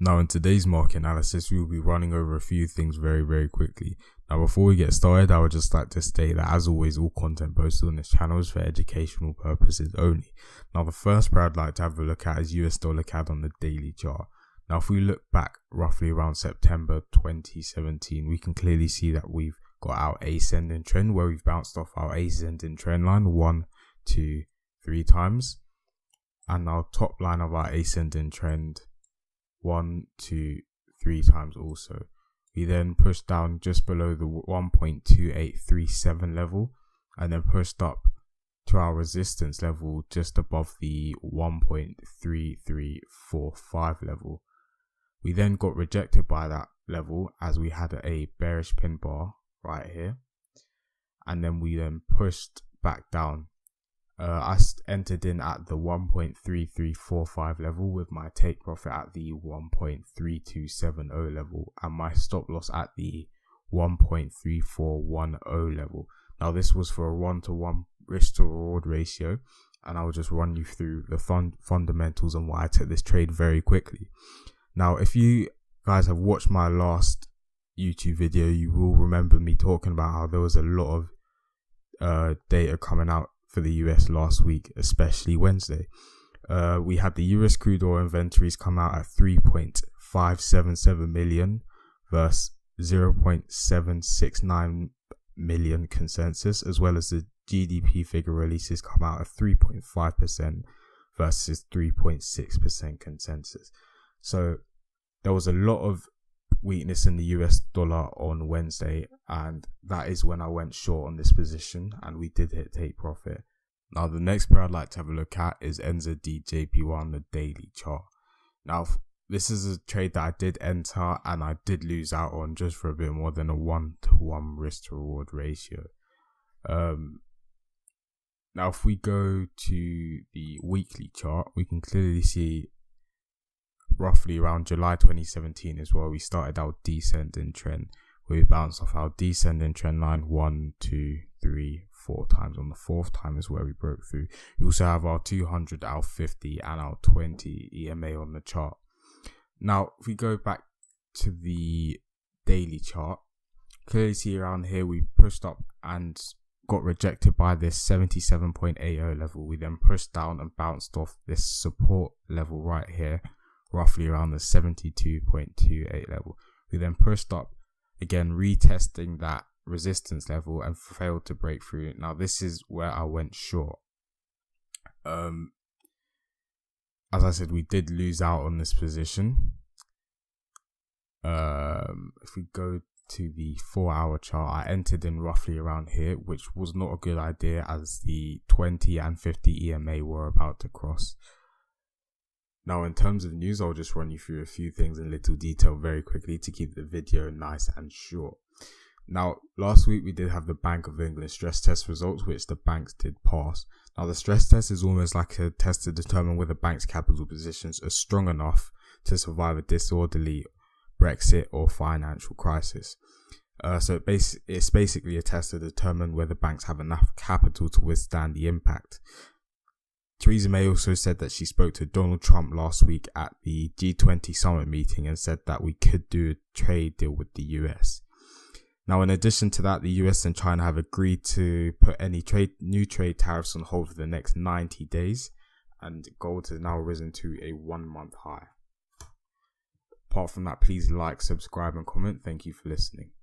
Now, in today's market analysis, we will be running over a few things very, very quickly. Now, before we get started, I would just like to state that, as always, all content posted on this channel is for educational purposes only. Now, the first pair I'd like to have a look at is US dollar CAD on the daily chart. Now, if we look back roughly around September 2017, we can clearly see that we've got our ascending trend where we've bounced off our ascending trend line 1, 2, 3 times. And our top line of our ascending trend 1, 2, 3 times also. We then pushed down just below the 1.2837 level and then pushed up to our resistance level just above the 1.3345 level. We then got rejected by that level as we had a bearish pin bar right here, and then we then pushed back down. I entered in at the 1.3345 level with my take profit at the 1.3270 level and my stop loss at the 1.3410 level. Now, this was for a 1-to-1 risk to reward ratio, and I'll just run you through the fundamentals and why I took this trade very quickly. Now, if you guys have watched my last YouTube video, you will remember me talking about how there was a lot of data coming out for the US last week, especially Wednesday. We had the US crude oil inventories come out at 3.577 million versus 0.769 million consensus, as well as the GDP figure releases come out at 3.5% versus 3.6% consensus. So there was a lot of weakness in the US dollar on Wednesday, and that is when I went short on this position and we did hit take profit. Now, the next pair I'd like to have a look at is NZD-JPY on the daily chart. Now, this is a trade that I did enter and I did lose out on just for a bit more than a 1-to-1 risk to reward ratio. Now, if we go to the weekly chart, we can clearly see roughly around July 2017 is where we started our descending trend, where we bounced off our descending trend line 1, 2, 3, 4 times. On the 4th time is where we broke through. We also have our 200, our 50 and our 20 EMA on the chart. Now, if we go back to the daily chart, clearly see around here we pushed up and got rejected by this 77.80 level. We then pushed down and bounced off this support level right here, roughly around the 72.28 level. We then pushed up again, retesting that resistance level and failed to break through. Now, this is where I went short. As I said, we did lose out on this position. If we go to the 4-hour chart, I entered in roughly around here, which was not a good idea as the 20 and 50 EMA were about to cross. Now, in terms of news, I'll just run you through a few things in little detail very quickly to keep the video nice and short. Now, last week we did have the Bank of England stress test results, which the banks did pass. Now, the stress test is almost like a test to determine whether banks' capital positions are strong enough to survive a disorderly Brexit or financial crisis. So it's basically a test to determine whether banks have enough capital to withstand the impact. Theresa May also said that she spoke to Donald Trump last week at the G20 summit meeting and said that we could do a trade deal with the US. Now, in addition to that, the US and China have agreed to put any new trade tariffs on hold for the next 90 days, and gold has now risen to a 1-month high. Apart from that, please like, subscribe and comment. Thank you for listening.